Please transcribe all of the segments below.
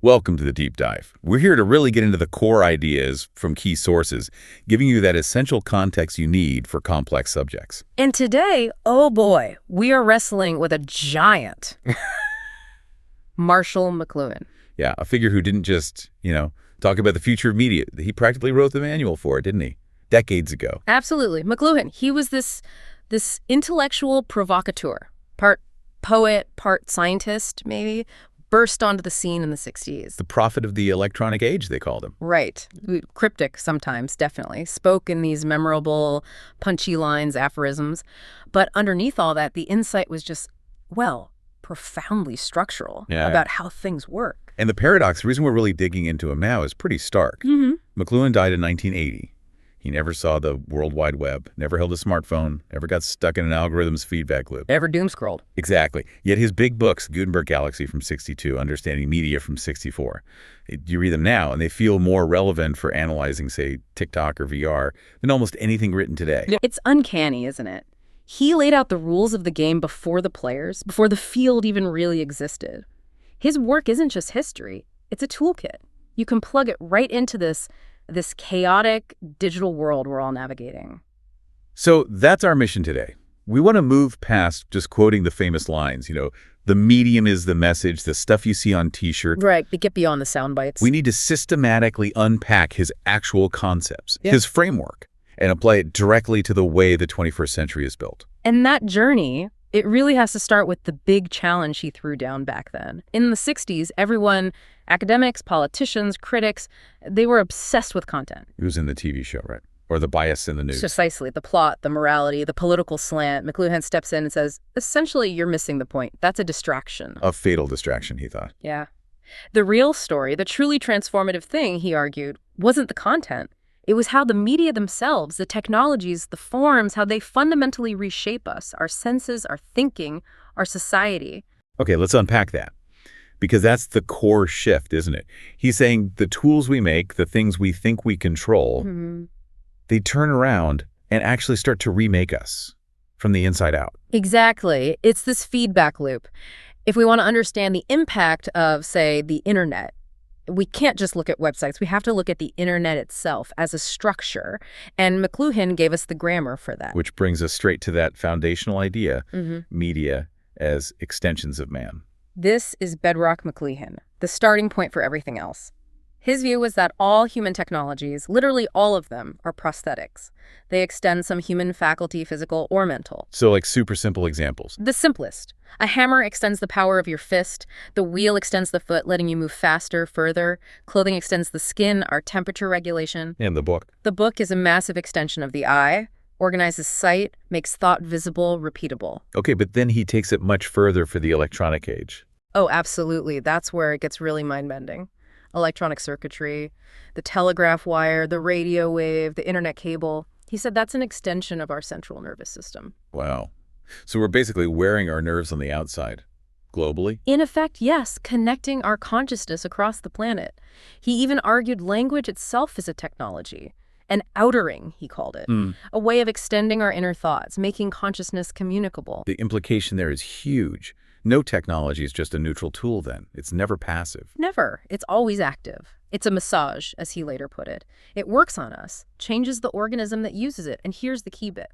Welcome to the Deep Dive. We're here to really get into the core ideas from key sources, giving you that essential context you need for complex subjects. And today, oh boy, we are wrestling with a giant. Marshall McLuhan. Yeah, a figure who didn't just, talk about the future of media. He practically wrote the manual for it, didn't he? Decades ago. Absolutely. McLuhan, he was this intellectual provocateur, part poet, part scientist, maybe, burst onto the scene in the 60s. The prophet of the electronic age, they called him. Right. Cryptic sometimes, definitely. Spoke in these memorable, punchy lines, aphorisms. But underneath all that, the insight was just, profoundly structural about how things work. And the paradox, the reason we're really digging into him now is pretty stark. McLuhan died in 1980. He never saw the World Wide Web, never held a smartphone, never got stuck in an algorithm's feedback loop. Never doom-scrolled. Exactly. Yet his big books, Gutenberg Galaxy from 62, Understanding Media from 64, you read them now and they feel more relevant for analyzing, say, TikTok or VR than almost anything written today. It's uncanny, isn't it? He laid out the rules of the game before the players, before the field even really existed. His work isn't just history. It's a toolkit. You can plug it right into this chaotic digital world we're all navigating. So that's our mission today. We want to move past just quoting the famous lines, the medium is the message, the stuff you see on T-shirts. Right, but get beyond the sound bites. We need to systematically unpack his actual concepts, his framework, and apply it directly to the way the 21st century is built. And that journey, it really has to start with the big challenge he threw down back then. In the 60s, everyone, academics, politicians, critics, they were obsessed with content. It was in the TV show, right? Or the bias in the news. Precisely. The plot, the morality, the political slant. McLuhan steps in and says, essentially, you're missing the point. That's a distraction. A fatal distraction, he thought. Yeah. The real story, the truly transformative thing, he argued, wasn't the content. It was how the media themselves, the technologies, the forms, how they fundamentally reshape us, our senses, our thinking, our society. Okay, let's unpack that. Because that's the core shift, isn't it? He's saying the tools we make, the things we think we control, they turn around and actually start to remake us from the inside out. Exactly. It's this feedback loop. If we want to understand the impact of, say, the internet, we can't just look at websites. We have to look at the internet itself as a structure. And McLuhan gave us the grammar for that. Which brings us straight to that foundational idea, media as extensions of man. This is bedrock McLuhan, the starting point for everything else. His view was that all human technologies, literally all of them, are prosthetics. They extend some human faculty, physical or mental. So like super simple examples. The simplest. A hammer extends the power of your fist. The wheel extends the foot, letting you move faster, further. Clothing extends the skin, our temperature regulation. And the book. The book is a massive extension of the eye, organizes sight, makes thought visible, repeatable. Okay, but then he takes it much further for the electronic age. Oh, absolutely. That's where it gets really mind-bending. Electronic circuitry, the telegraph wire, the radio wave, the internet cable. He said that's an extension of our central nervous system. Wow. So we're basically wearing our nerves on the outside, globally? In effect, yes, connecting our consciousness across the planet. He even argued language itself is a technology. An outering, he called it. A way of extending our inner thoughts, making consciousness communicable. The implication there is huge. No technology is just a neutral tool then. It's never passive. Never. It's always active. It's a massage, as he later put it. It works on us, changes the organism that uses it. And here's the key bit.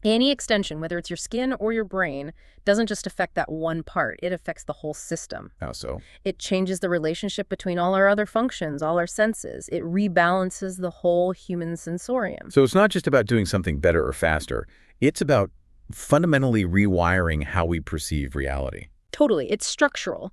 Any extension, whether it's your skin or your brain, doesn't just affect that one part. It affects the whole system. How so? It changes the relationship between all our other functions, all our senses. It rebalances the whole human sensorium. So it's not just about doing something better or faster. It's about fundamentally rewiring how we perceive reality. Totally. It's structural.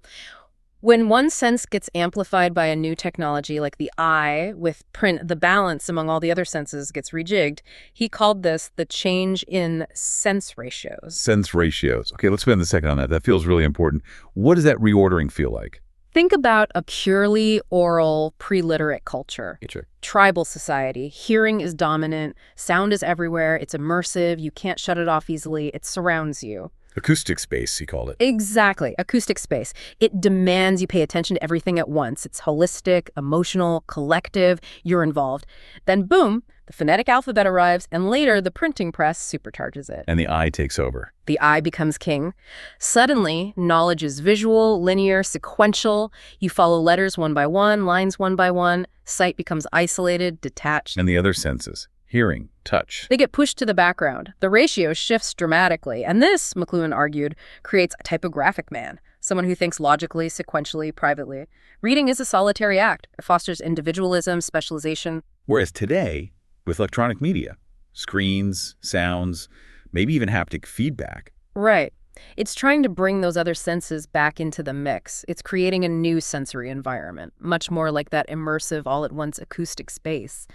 When one sense gets amplified by a new technology like the eye with print, the balance among all the other senses gets rejigged. He called this the change in sense ratios. Sense ratios. Okay, let's spend a second on that. That feels really important. What does that reordering feel like? Think about a purely oral, pre-literate culture. Sure. Tribal society. Hearing is dominant. Sound is everywhere. It's immersive. You can't shut it off easily. It surrounds you. Acoustic space, he called it. Exactly. Acoustic space. It demands you pay attention to everything at once. It's holistic, emotional, collective. You're involved. Then boom, the phonetic alphabet arrives, and later the printing press supercharges it. And the I takes over. The I becomes king. Suddenly, knowledge is visual, linear, sequential. You follow letters one by one, lines one by one. Sight becomes isolated, detached. And the other senses, hearing, touch. They get pushed to the background. The ratio shifts dramatically. And this, McLuhan argued, creates a typographic man, someone who thinks logically, sequentially, privately. Reading is a solitary act. It fosters individualism, specialization. Whereas today, with electronic media, screens, sounds, maybe even haptic feedback. Right. It's trying to bring those other senses back into the mix. It's creating a new sensory environment, much more like that immersive, all-at-once acoustic space.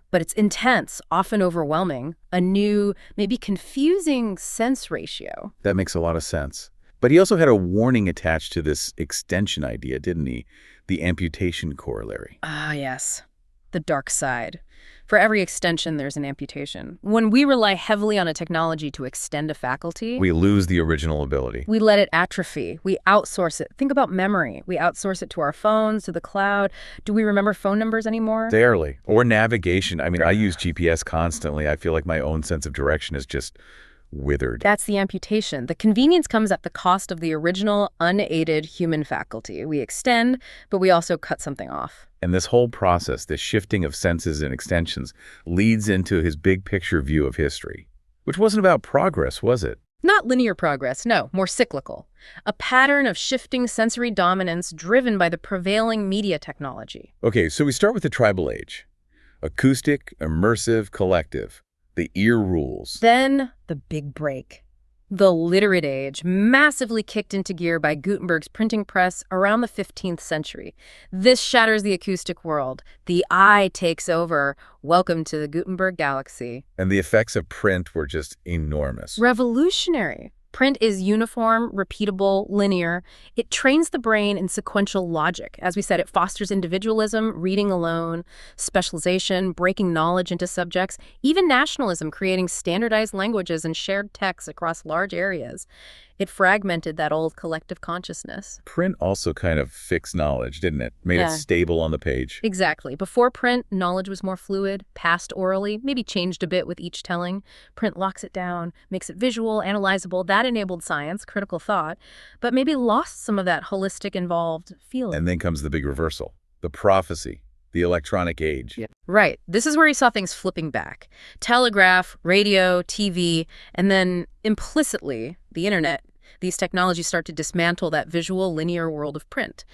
But it's intense, often overwhelming, a new, maybe confusing sense ratio. That makes a lot of sense. But he also had a warning attached to this extension idea, didn't he? The amputation corollary. Ah, yes. The dark side. For every extension, there's an amputation. When we rely heavily on a technology to extend a faculty, We lose the original ability. we let it atrophy. We outsource it. Think about memory. We outsource it to our phones, to the cloud. Do we remember phone numbers anymore? Barely. Or navigation. I mean, I use GPS constantly. I feel like my own sense of direction is just withered. That's the amputation. The convenience comes at the cost of the original, unaided human faculty. We extend, but we also cut something off. And this whole process, this shifting of senses and extensions, leads into his big picture view of history, which wasn't about progress, was it? Not linear progress, no, more cyclical. A pattern of shifting sensory dominance driven by the prevailing media technology. Okay, so we start with the tribal age. Acoustic, immersive, collective. The ear rules. Then the big break. The literate age, massively kicked into gear by Gutenberg's printing press around the 15th century. This shatters the acoustic world. The I takes over. Welcome to the Gutenberg galaxy. And the effects of print were just enormous. Revolutionary. Print is uniform, repeatable, linear. It trains the brain in sequential logic. As we said, it fosters individualism, reading alone, specialization, breaking knowledge into subjects, even nationalism, creating standardized languages and shared texts across large areas. It fragmented that old collective consciousness. Print also kind of fixed knowledge, didn't it? Made Yeah. it stable on the page. Exactly. Before print, knowledge was more fluid, passed orally, maybe changed a bit with each telling. Print locks it down, makes it visual, analyzable. That enabled science, critical thought, but maybe lost some of that holistic, involved feeling. And then comes the big reversal. The prophecy. The electronic age. Right. This is where he saw things flipping back. Telegraph, radio, TV, and then implicitly, the internet. These technologies start to dismantle that visual, linear world of print.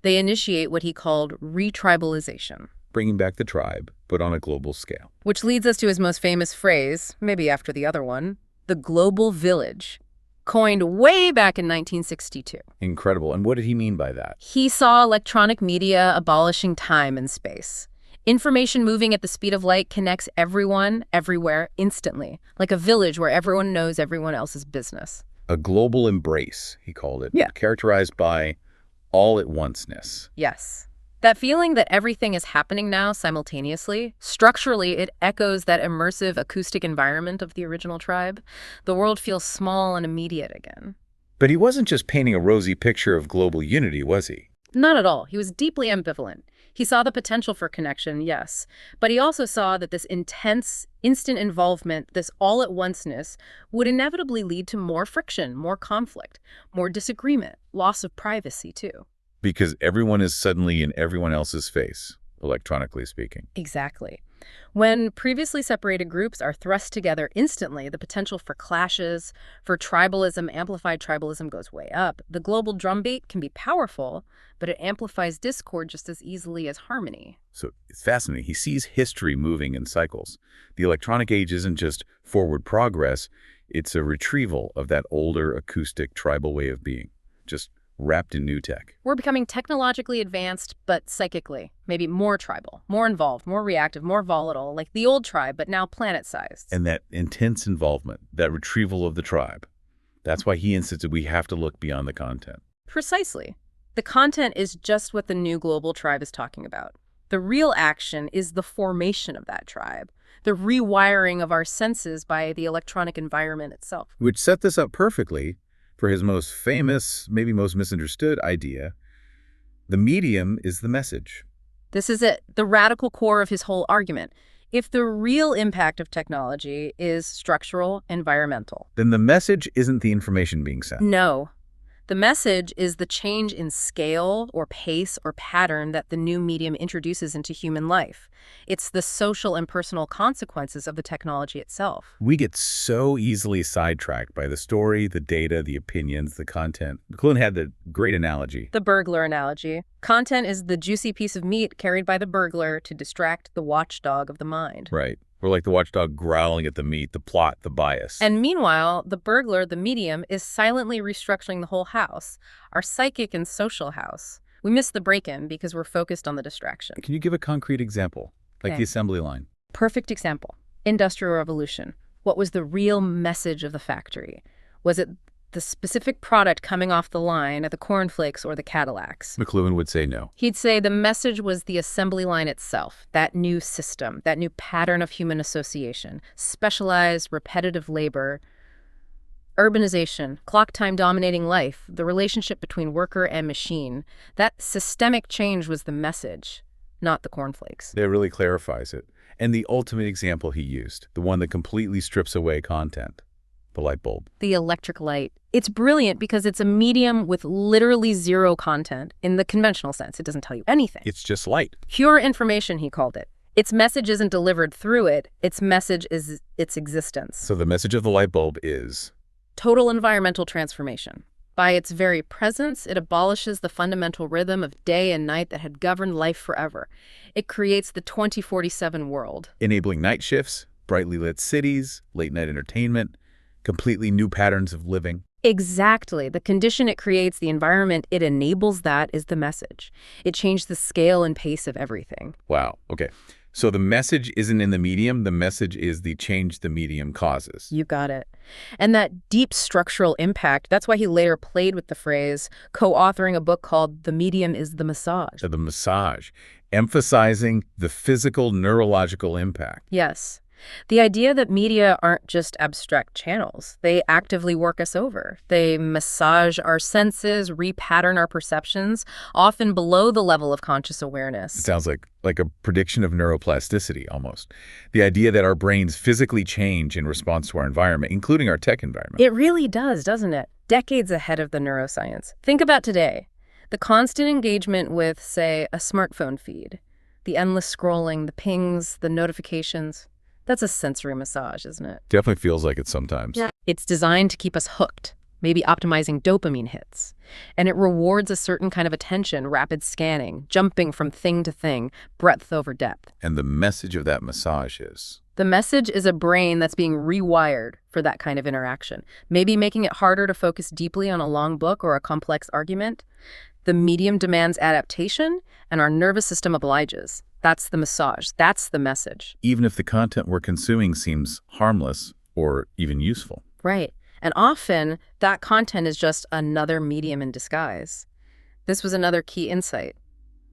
They initiate what he called retribalization. Bringing back the tribe, but on a global scale. Which leads us to his most famous phrase, maybe after the other one, the global village, coined way back in 1962. Incredible. And what did he mean by that? He saw electronic media abolishing time and space. Information moving at the speed of light connects everyone, everywhere, instantly, like a village where everyone knows everyone else's business. A global embrace, he called it. Yeah. Characterized by all-at-onceness. Yes. That feeling that everything is happening now simultaneously, structurally it echoes that immersive acoustic environment of the original tribe. The world feels small and immediate again. But he wasn't just painting a rosy picture of global unity, was he? Not at all. He was deeply ambivalent. He saw the potential for connection, yes, but he also saw that this intense, instant involvement, this all-at-onceness, would inevitably lead to more friction, more conflict, more disagreement, loss of privacy, too. Because everyone is suddenly in everyone else's face, electronically speaking. Exactly. When previously separated groups are thrust together instantly, the potential for clashes, for tribalism, amplified tribalism goes way up. The global drumbeat can be powerful, but it amplifies discord just as easily as harmony. So it's fascinating. He sees history moving in cycles. The electronic age isn't just forward progress, it's a retrieval of that older acoustic tribal way of being, just wrapped in new tech. We're becoming technologically advanced, but psychically, maybe more tribal, more involved, more reactive, more volatile, like the old tribe, but now planet-sized. And that intense involvement, that retrieval of the tribe, that's why he insisted we have to look beyond the content. Precisely. The content is just what the new global tribe is talking about. The real action is the formation of that tribe, the rewiring of our senses by the electronic environment itself. Which set this up perfectly, for his most famous, maybe most misunderstood idea, the medium is the message. This is it, the radical core of his whole argument. If the real impact of technology is structural, environmental, then the message isn't the information being sent. no. The message is the change in scale or pace or pattern that the new medium introduces into human life. It's the social and personal consequences of the technology itself. We get so easily sidetracked by the story, the data, the opinions, the content. McLuhan had the great analogy. The burglar analogy. Content is the juicy piece of meat carried by the burglar to distract the watchdog of the mind. Right. We're like the watchdog growling at the meat, the plot, the bias. And meanwhile, the burglar, the medium, is silently restructuring the whole house, our psychic and social house. We miss the break-in because we're focused on the distraction. Can you give a concrete example, like the assembly line? Perfect example. Industrial Revolution. What was the real message of the factory? Was it the specific product coming off the line at the cornflakes or the Cadillacs? McLuhan would say no. He'd say the message was the assembly line itself, that new system, that new pattern of human association, specialized, repetitive labor, urbanization, clock time dominating life, the relationship between worker and machine. That systemic change was the message, not the cornflakes. That really clarifies it. And the ultimate example he used, the one that completely strips away content. The light bulb. The electric light. It's brilliant because it's a medium with literally zero content in the conventional sense. It doesn't tell you anything. It's just light. Pure information, he called it. Its message isn't delivered through it. Its message is its existence. So the message of the light bulb is? Total environmental transformation. By its very presence, it abolishes the fundamental rhythm of day and night that had governed life forever. It creates the 2047 world. Enabling night shifts, brightly lit cities, late-night entertainment, completely new patterns of living. Exactly. The condition it creates, the environment it enables, that is the message. It changed the scale and pace of everything. Wow. Okay. So the message isn't in the medium. The message is the change the medium causes. You got it. And that deep structural impact, that's why he later played with the phrase, co-authoring a book called The Medium is the Massage. The massage, emphasizing the physical neurological impact. Yes. The idea that media aren't just abstract channels. They actively work us over. They massage our senses, repattern our perceptions, often below the level of conscious awareness. It sounds like a prediction of neuroplasticity, almost. The idea that our brains physically change in response to our environment, including our tech environment. It really does, doesn't it? Decades ahead of the neuroscience. Think about today. The constant engagement with, say, a smartphone feed. The endless scrolling, the pings, the notifications. That's a sensory massage, isn't it? Definitely feels like it sometimes. Yeah. It's designed to keep us hooked, maybe optimizing dopamine hits. And it rewards a certain kind of attention, rapid scanning, jumping from thing to thing, breadth over depth. And the message of that massage is? The message is a brain that's being rewired for that kind of interaction, maybe making it harder to focus deeply on a long book or a complex argument. The medium demands adaptation, and our nervous system obliges. That's the massage. That's the message. Even if the content we're consuming seems harmless or even useful. Right. And often, that content is just another medium in disguise. This was another key insight.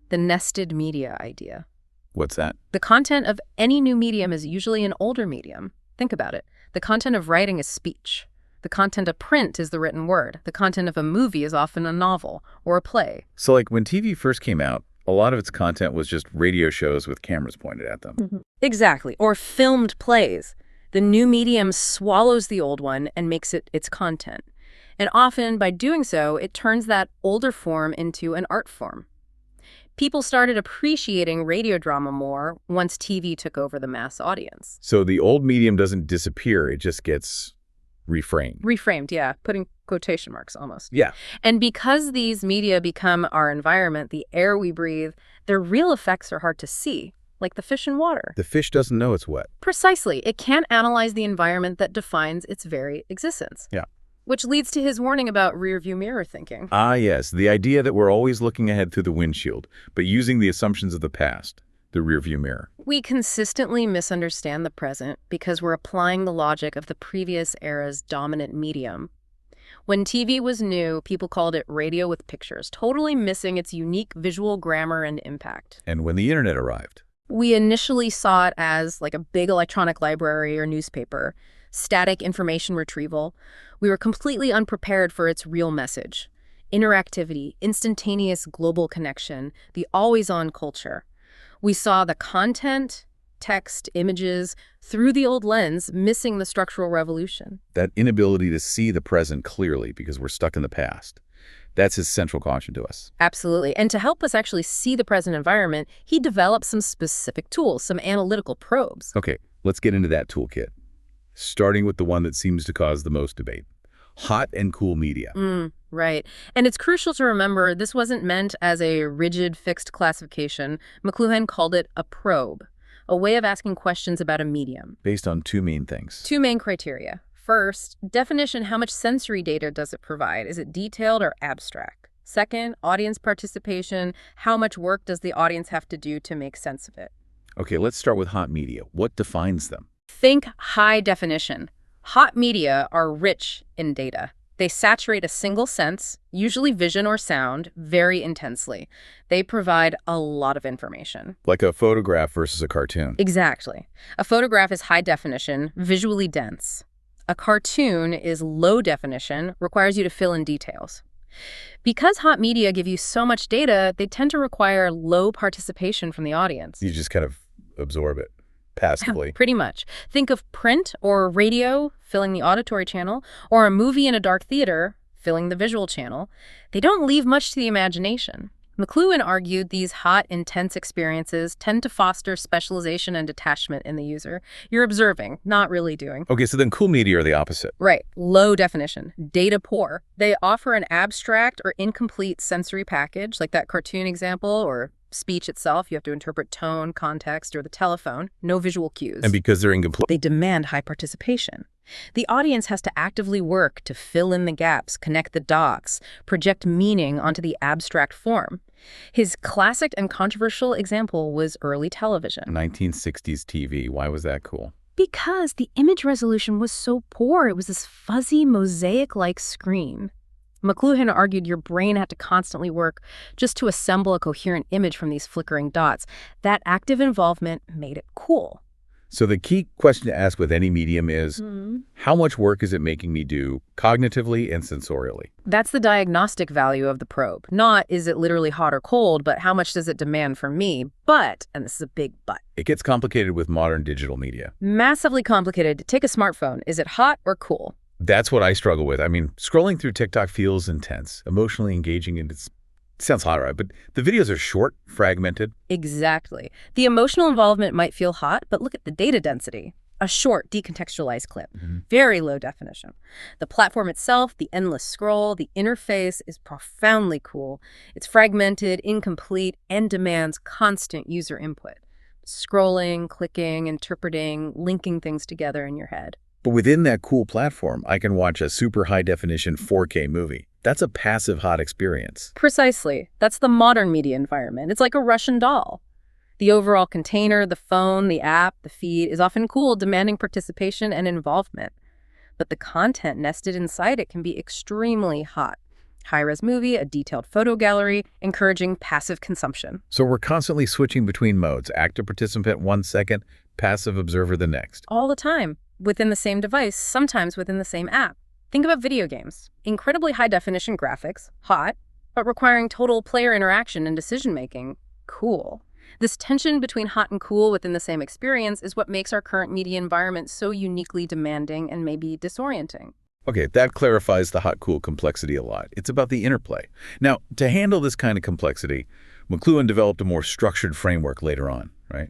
The nested media idea. What's that? The content of any new medium is usually an older medium. Think about it. The content of writing is speech. The content of print is the written word. The content of a movie is often a novel or a play. So like when TV first came out, a lot of its content was just radio shows with cameras pointed at them. Mm-hmm. Exactly. Or filmed plays. The new medium swallows the old one and makes it its content. And often, by doing so, it turns that older form into an art form. People started appreciating radio drama more once TV took over the mass audience. So the old medium doesn't disappear, it just gets reframed. Reframed, yeah. Putting quotation marks almost. Yeah. And because these media become our environment, the air we breathe, their real effects are hard to see, like the fish in water. The fish doesn't know it's wet. Precisely. It can't analyze the environment that defines its very existence. Yeah. Which leads to his warning about rear-view mirror thinking. Ah, yes. The idea that we're always looking ahead through the windshield, but using the assumptions of the past. The rearview mirror. We consistently misunderstand the present because we're applying the logic of the previous era's dominant medium. When TV was new, people called it radio with pictures, totally missing its unique visual grammar and impact. And when the internet arrived? We initially saw it as like a big electronic library or newspaper. static information retrieval. We were completely unprepared for its real message. Interactivity, instantaneous global connection, the always-on culture. We saw the content, text, images, through the old lens, missing the structural revolution. That inability to see the present clearly because we're stuck in the past. That's his central caution to us. Absolutely. And to help us actually see the present environment, he developed some specific tools, some analytical probes. Okay, let's get into that toolkit, starting with the one that seems to cause the most debate. Hot and cool media. Right. And it's crucial to remember this wasn't meant as a rigid, fixed classification. McLuhan called it a probe, a way of asking questions about a medium. Based on two main things. Two main criteria. First, definition: how much sensory data does it provide? Is it detailed or abstract? Second, audience participation. How much work does the audience have to do to make sense of it? Okay, let's start with hot media. What defines them? Think high definition. Hot media are rich in data. They saturate a single sense, usually vision or sound, very intensely. They provide a lot of information. Like a photograph versus a cartoon. Exactly. A photograph is high definition, visually dense. A cartoon is low definition, requires you to fill in details. Because hot media give you so much data, they tend to require low participation from the audience. You just kind of absorb it passively. Pretty much. Think of print or radio filling the auditory channel, or a movie in a dark theater filling the visual channel. They don't leave much to the imagination. McLuhan argued these hot, intense experiences tend to foster specialization and detachment in the user. You're observing, not really doing. Okay, so then cool media are the opposite. Right. Low definition. Data poor. They offer an abstract or incomplete sensory package, like that cartoon example, or speech itself. You have to interpret tone, context, or the telephone. No visual cues. And because they're incomplete, they demand high participation. The audience has to actively work to fill in the gaps, connect the dots, project meaning onto the abstract form. His classic and controversial example was early television. 1960s TV. Why was that cool? Because the image resolution was so poor. It was this fuzzy, mosaic-like screen. McLuhan argued your brain had to constantly work just to assemble a coherent image from these flickering dots. That active involvement made it cool. So the key question to ask with any medium is, how much work is it making me do cognitively and sensorially? That's the diagnostic value of the probe. Not is it literally hot or cold, but how much does it demand from me? But, and this is a big but, it gets complicated with modern digital media. Massively complicated. Take a smartphone. Is it hot or cool? That's what I struggle with. I mean, scrolling through TikTok feels intense, emotionally engaging, and it sounds hot, right? But the videos are short, fragmented. Exactly. The emotional involvement might feel hot, but look at the data density. A short, decontextualized clip. Very low definition. The platform itself, the endless scroll, the interface is profoundly cool. It's fragmented, incomplete, and demands constant user input. Scrolling, clicking, interpreting, linking things together in your head. But within that cool platform, I can watch a super high-definition 4K movie. That's a passive hot experience. Precisely. That's the modern media environment. It's like a Russian doll. The overall container, the phone, the app, the feed is often cool, demanding participation and involvement. But the content nested inside it can be extremely hot. High-res movie, a detailed photo gallery, encouraging passive consumption. So we're constantly switching between modes. Active participant 1 second, passive observer the next. All the time. Within the same device, sometimes within the same app. Think about video games. Incredibly high-definition graphics, hot, but requiring total player interaction and decision-making, cool. This tension between hot and cool within the same experience is what makes our current media environment so uniquely demanding and maybe disorienting. Okay, that clarifies the hot-cool complexity a lot. It's about the interplay. Now, to handle this kind of complexity, McLuhan developed a more structured framework later on, right?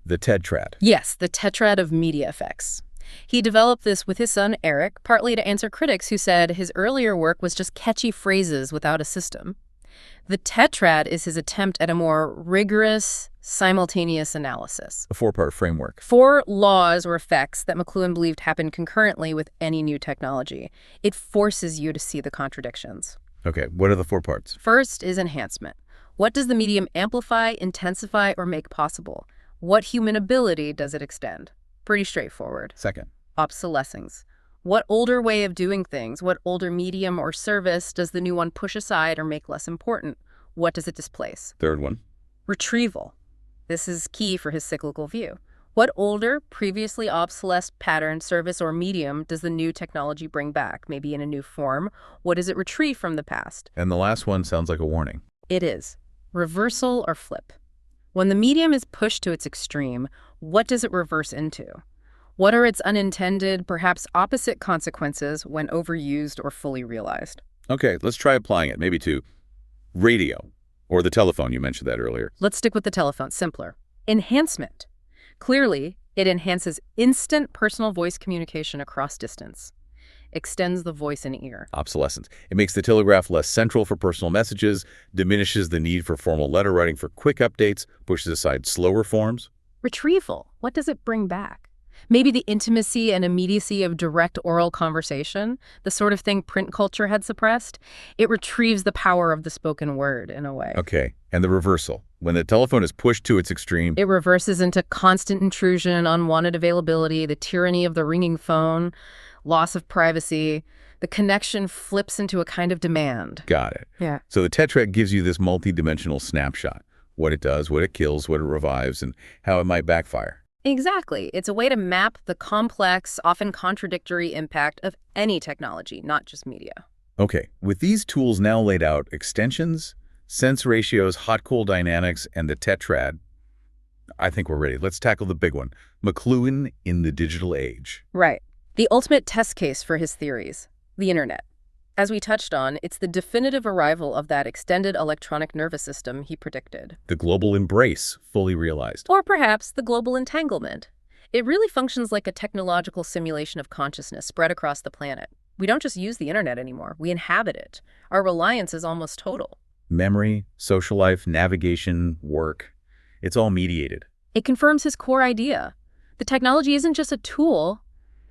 The tetrad. Yes, the tetrad of media effects. He developed this with his son, Eric, partly to answer critics who said his earlier work was just catchy phrases without a system. The tetrad is his attempt at a more rigorous, simultaneous analysis. A 4-part framework. 4 laws or effects that McLuhan believed happened concurrently with any new technology. It forces you to see the contradictions. Okay, what are the 4 parts? First is enhancement. What does the medium amplify, intensify, or make possible? What human ability does it extend? Pretty straightforward. Second. Obsolescence. What older way of doing things, what older medium or service does the new one push aside or make less important? What does it displace? Third one. Retrieval. This is key for his cyclical view. What older, previously obsolete pattern, service, or medium does the new technology bring back, maybe in a new form? What does it retrieve from the past? And the last one sounds like a warning. It is. Reversal or flip. When the medium is pushed to its extreme, what does it reverse into? What are its unintended, perhaps opposite consequences when overused or fully realized? Okay, let's try applying it, maybe to radio or the telephone. You mentioned that earlier. Let's stick with the telephone, simpler. Enhancement. Clearly, it enhances instant personal voice communication across distance. Extends the voice and ear. Obsolescence. It makes the telegraph less central for personal messages, diminishes the need for formal letter writing for quick updates, pushes aside slower forms. Retrieval. What does it bring back? Maybe the intimacy and immediacy of direct oral conversation, the sort of thing print culture had suppressed. It retrieves the power of the spoken word in a way. Okay, and the reversal. When the telephone is pushed to its extreme, It reverses into constant intrusion, unwanted availability, the tyranny of the ringing phone, loss of privacy. The connection flips into a kind of demand. got it. Yeah. So the tetrad gives you this multi-dimensional snapshot. What it does, what it kills, what it revives, and how it might backfire. Exactly. It's a way to map the complex, often contradictory impact of any technology, not just media. Okay, with these tools now laid out, extensions, sense ratios, hot-cool dynamics, and the tetrad, I think we're ready. Let's tackle the big one. McLuhan in the digital age. Right. The ultimate test case for his theories, the internet. As we touched on, it's the definitive arrival of that extended electronic nervous system he predicted. The global embrace fully realized. Or perhaps the global entanglement. It really functions like a technological simulation of consciousness spread across the planet. We don't just use the internet anymore, we inhabit it. Our reliance is almost total. Memory, social life, navigation, work, it's all mediated. It confirms his core idea. The technology isn't just a tool,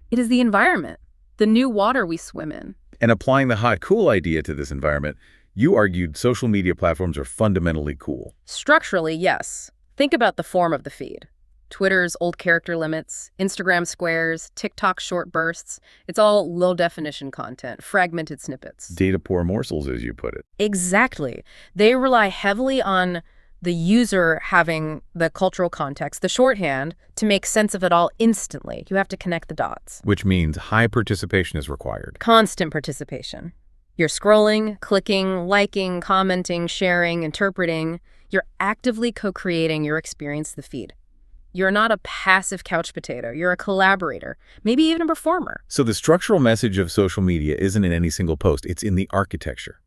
it is the environment, the new water we swim in. And applying the hot, cool idea to this environment, you argued social media platforms are fundamentally cool. Structurally, yes. Think about the form of the feed. Twitter's old character limits, Instagram squares, TikTok short bursts. It's all low-definition content, fragmented snippets. Data-poor morsels, as you put it. Exactly. They rely heavily on the user having the cultural context, the shorthand, to make sense of it all instantly. You have to connect the dots. Which means high participation is required. Constant participation. You're scrolling, clicking, liking, commenting, sharing, interpreting. You're actively co-creating your experience the feed. You're not a passive couch potato. You're a collaborator, maybe even a performer. So the structural message of social media isn't in any single post. It's in the architecture.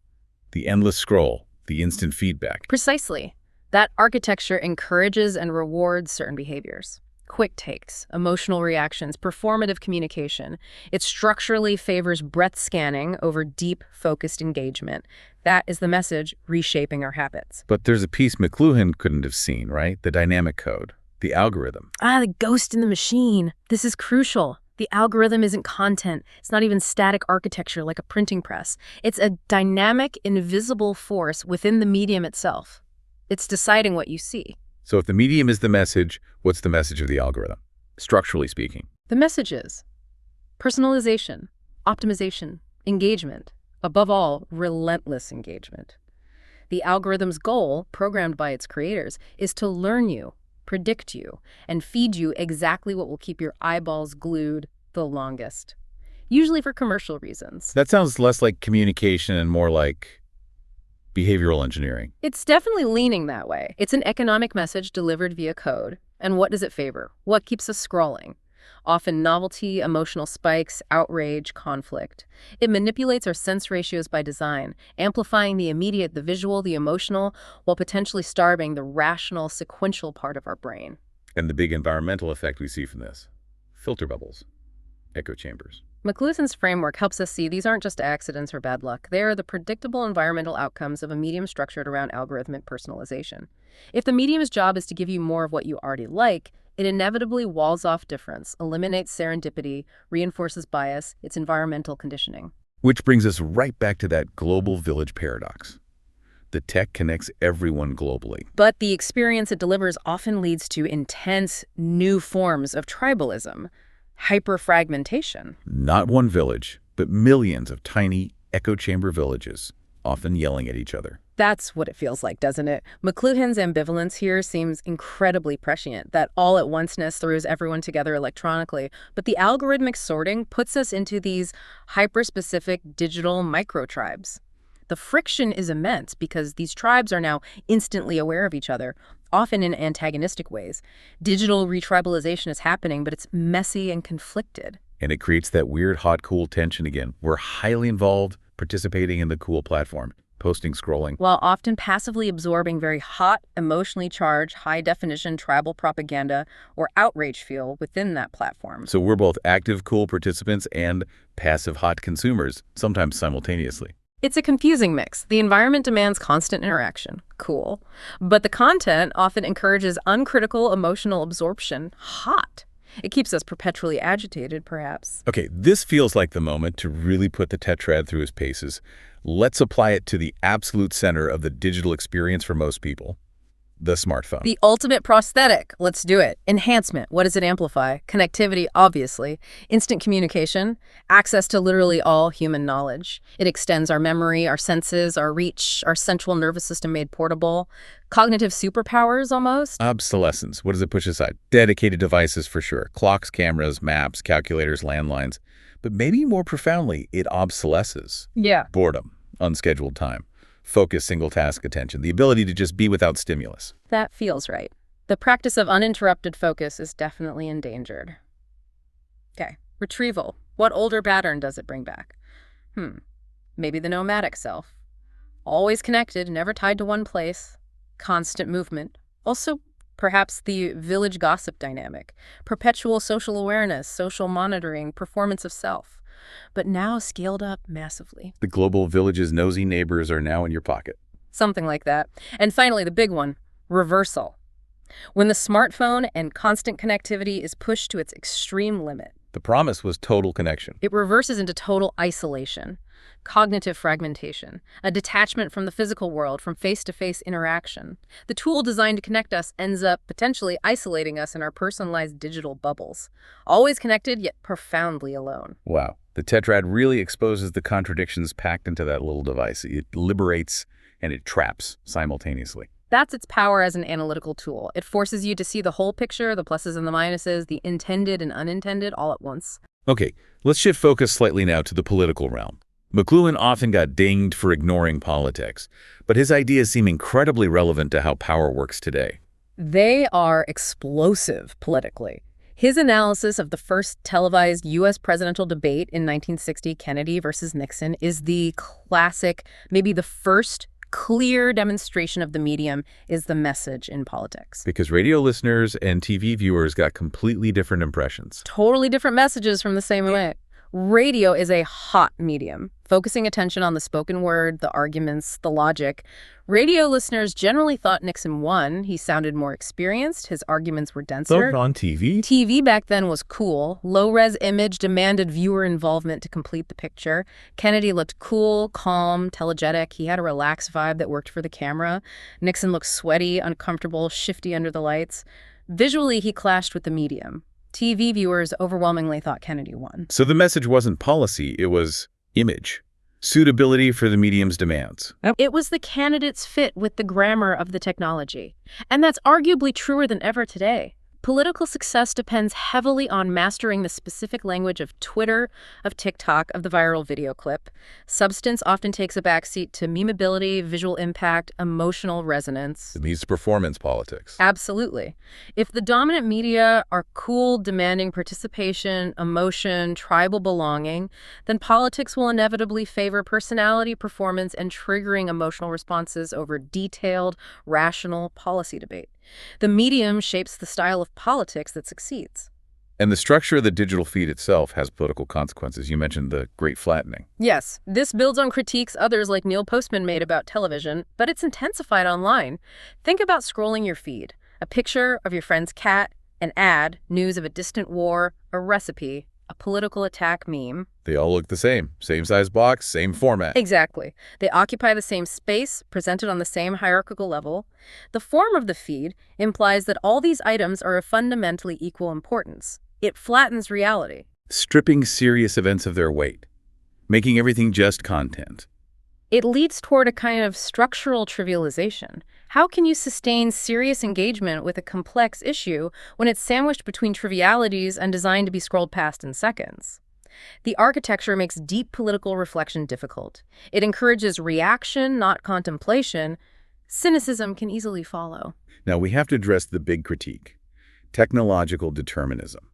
The endless scroll, the instant feedback. Precisely. That architecture encourages and rewards certain behaviors. Quick takes, emotional reactions, performative communication. It structurally favors breadth scanning over deep, focused engagement. That is the message reshaping our habits. But there's a piece McLuhan couldn't have seen, right? The dynamic code, the algorithm. The ghost in the machine. This is crucial. The algorithm isn't content. It's not even static architecture like a printing press. It's a dynamic, invisible force within the medium itself. It's deciding what you see. So if the medium is the message, what's the message of the algorithm, structurally speaking? The message is personalization, optimization, engagement, above all, relentless engagement. The algorithm's goal, programmed by its creators, is to learn you, predict you, and feed you exactly what will keep your eyeballs glued the longest, usually for commercial reasons. That sounds less like communication and more like behavioral engineering. It's definitely leaning that way. It's an economic message delivered via code. And what does it favor? What keeps us scrolling? Often novelty, emotional spikes, outrage, conflict. It manipulates our sense ratios by design, amplifying the immediate, the visual, the emotional, while potentially starving the rational, sequential part of our brain. And the big environmental effect we see from this. Filter bubbles, echo chambers. McLuhan's framework helps us see these aren't just accidents or bad luck. They are the predictable environmental outcomes of a medium structured around algorithmic personalization. If the medium's job is to give you more of what you already like, it inevitably walls off difference, eliminates serendipity, reinforces bias, its environmental conditioning. Which brings us right back to that global village paradox. The tech connects everyone globally. But the experience it delivers often leads to intense new forms of tribalism. Hyperfragmentation. Not one village, but millions of tiny echo chamber villages, often yelling at each other. That's what it feels like, doesn't it? McLuhan's ambivalence here seems incredibly prescient, that all-at-onceness throws everyone together electronically, but the algorithmic sorting puts us into these hyper-specific digital micro-tribes. The friction is immense because these tribes are now instantly aware of each other, often in antagonistic ways. Digital retribalization is happening, but it's messy and conflicted. And it creates that weird hot-cool tension again. We're highly involved, participating in the cool platform, posting, scrolling, while often passively absorbing very hot, emotionally charged, high-definition tribal propaganda or outrage feel within that platform. So we're both active, cool participants and passive, hot consumers, sometimes simultaneously. It's a confusing mix. The environment demands constant interaction. Cool. But the content often encourages uncritical emotional absorption. Hot. It keeps us perpetually agitated, perhaps. Okay, this feels like the moment to really put the tetrad through his paces. Let's apply it to the absolute center of the digital experience for most people, the smartphone. The ultimate prosthetic. Let's do it. Enhancement. What does it amplify? Connectivity, obviously. Instant communication. Access to literally all human knowledge. It extends our memory, our senses, our reach, our central nervous system made portable. Cognitive superpowers, almost. Obsolescence. What does it push aside? Dedicated devices, for sure. Clocks, cameras, maps, calculators, landlines. But maybe more profoundly, it obsolesces. Yeah. Boredom, unscheduled time, focus, single-task attention, the ability to just be without stimulus. That feels right. The practice of uninterrupted focus is definitely endangered. Okay, retrieval. What older pattern does it bring back? Maybe the nomadic self. Always connected, never tied to one place. Constant movement. Also, perhaps the village gossip dynamic. Perpetual social awareness, social monitoring, performance of self. But now scaled up massively. The global village's nosy neighbors are now in your pocket. Something like that. And finally, the big one, reversal. When the smartphone and constant connectivity is pushed to its extreme limit. The promise was total connection. It reverses into total isolation, cognitive fragmentation, a detachment from the physical world, from face-to-face interaction. The tool designed to connect us ends up potentially isolating us in our personalized digital bubbles. Always connected, yet profoundly alone. Wow. The tetrad really exposes the contradictions packed into that little device. It liberates and it traps simultaneously. That's its power as an analytical tool. It forces you to see the whole picture, the pluses and the minuses, the intended and unintended, all at once. Okay, let's shift focus slightly now to the political realm. McLuhan often got dinged for ignoring politics, but his ideas seem incredibly relevant to how power works today. They are explosive politically. His analysis of the first televised U.S. presidential debate in 1960, Kennedy versus Nixon, is the classic, maybe the first clear demonstration of the medium is the message in politics. Because radio listeners and TV viewers got completely different impressions. Totally different messages from the same event. Radio is a hot medium, focusing attention on the spoken word, the arguments, the logic. Radio listeners generally thought Nixon won. He sounded more experienced. His arguments were denser. So on TV? TV back then was cool. Low-res image demanded viewer involvement to complete the picture. Kennedy looked cool, calm, telegetic. He had a relaxed vibe that worked for the camera. Nixon looked sweaty, uncomfortable, shifty under the lights. Visually, he clashed with the medium. TV viewers overwhelmingly thought Kennedy won. So the message wasn't policy, it was image. Suitability for the medium's demands. It was the candidate's fit with the grammar of the technology. And that's arguably truer than ever today. Political success depends heavily on mastering the specific language of Twitter, of TikTok, of the viral video clip. Substance often takes a backseat to memeability, visual impact, emotional resonance. It leads to performance politics. Absolutely. If the dominant media are cool, demanding participation, emotion, tribal belonging, then politics will inevitably favor personality, performance, and triggering emotional responses over detailed, rational policy debate. The medium shapes the style of politics that succeeds. And the structure of the digital feed itself has political consequences. You mentioned the Great Flattening. Yes, this builds on critiques others like Neil Postman made about television, but it's intensified online. Think about scrolling your feed. A picture of your friend's cat, an ad, news of a distant war, a recipe, a political attack meme. They all look the same. Same size box, same format. Exactly. They occupy the same space, presented on the same hierarchical level. The form of the feed implies that all these items are of fundamentally equal importance. It flattens reality. Stripping serious events of their weight. Making everything just content. It leads toward a kind of structural trivialization. How can you sustain serious engagement with a complex issue when it's sandwiched between trivialities and designed to be scrolled past in seconds? The architecture makes deep political reflection difficult. It encourages reaction, not contemplation. Cynicism can easily follow. Now, we have to address the big critique, technological determinism.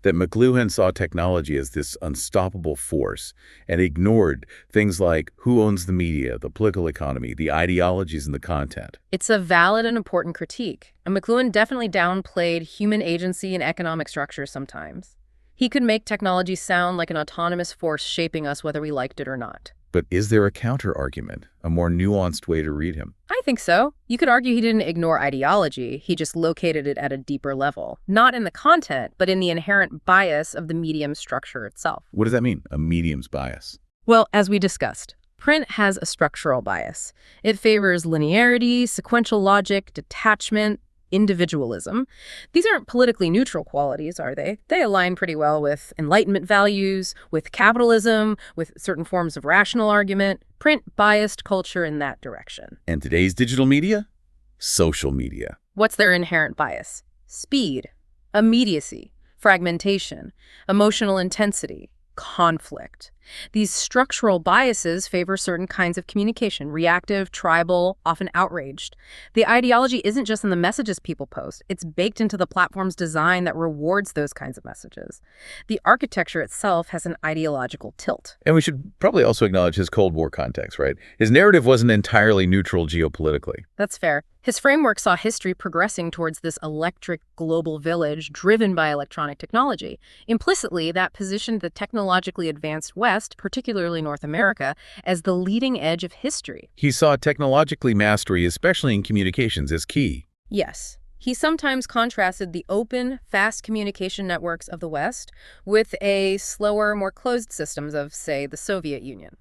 That McLuhan saw technology as this unstoppable force and ignored things like who owns the media, the political economy, the ideologies, and the content. It's a valid and important critique, and McLuhan definitely downplayed human agency and economic structure sometimes. He could make technology sound like an autonomous force shaping us whether we liked it or not. But is there a counter-argument, a more nuanced way to read him? I think so. You could argue he didn't ignore ideology, he just located it at a deeper level. Not in the content, but in the inherent bias of the medium structure itself. What does that mean, a medium's bias? Well, as we discussed, print has a structural bias. It favors linearity, sequential logic, detachment, individualism. These aren't politically neutral qualities, are they? They align pretty well with Enlightenment values, with capitalism, with certain forms of rational argument. Print biased culture in that direction. And today's digital media? Social media. What's their inherent bias? Speed, immediacy, fragmentation, emotional intensity, conflict. These structural biases favor certain kinds of communication, reactive, tribal, often outraged. The ideology isn't just in the messages people post. It's baked into the platform's design that rewards those kinds of messages. The architecture itself has an ideological tilt. And we should probably also acknowledge his Cold War context, right? His narrative wasn't entirely neutral geopolitically. That's fair. His framework saw history progressing towards this electric global village driven by electronic technology. Implicitly, that positioned the technologically advanced West, particularly North America, as the leading edge of history. He saw technologically mastery, especially in communications, as key. Yes. He sometimes contrasted the open, fast communication networks of the West with a slower, more closed systems of, say, the Soviet Union.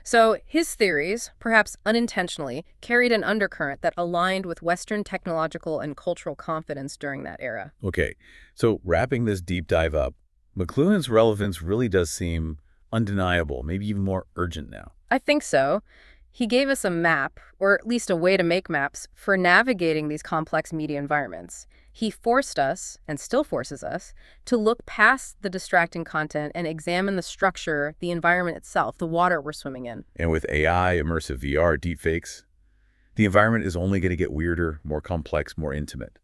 So his theories, perhaps unintentionally, carried an undercurrent that aligned with Western technological and cultural confidence during that era. Okay, so wrapping this deep dive up, McLuhan's relevance really does seem undeniable, maybe even more urgent now. I think so. He gave us a map, or at least a way to make maps, for navigating these complex media environments. He forced us, and still forces us, to look past the distracting content and examine the structure, the environment itself, the water we're swimming in. And with AI, immersive VR, deepfakes, the environment is only going to get weirder, more complex, more intimate.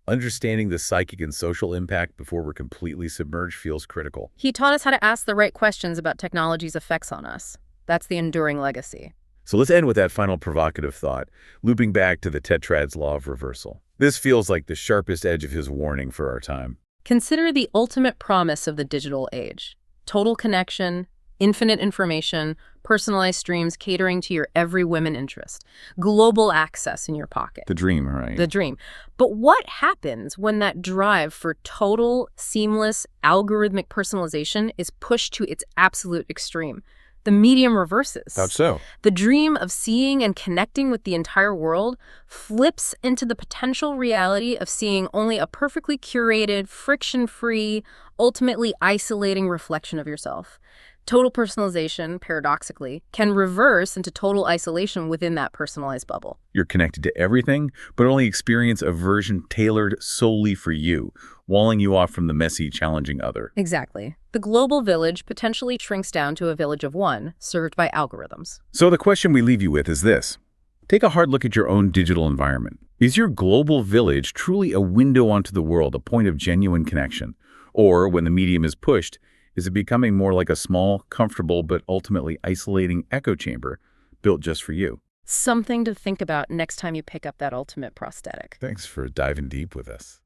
Understanding the psychic and social impact before we're completely submerged feels critical. He taught us how to ask the right questions about technology's effects on us. That's the enduring legacy. So let's end with that final provocative thought, looping back to the tetrad's law of reversal. This feels like the sharpest edge of his warning for our time. Consider the ultimate promise of the digital age. Total connection, infinite information, personalized streams catering to your every whim and interest, global access in your pocket. The dream, right? The dream. But what happens when that drive for total, seamless, algorithmic personalization is pushed to its absolute extreme? The medium reverses. How so? The dream of seeing and connecting with the entire world flips into the potential reality of seeing only a perfectly curated, friction-free, ultimately isolating reflection of yourself. Total personalization, paradoxically, can reverse into total isolation within that personalized bubble. You're connected to everything, but only experience a version tailored solely for you, walling you off from the messy, challenging other. Exactly. The global village potentially shrinks down to a village of one, served by algorithms. So the question we leave you with is this. Take a hard look at your own digital environment. Is your global village truly a window onto the world, a point of genuine connection? Or, when the medium is pushed, is it becoming more like a small, comfortable, but ultimately isolating echo chamber built just for you? Something to think about next time you pick up that ultimate prosthetic. Thanks for diving deep with us.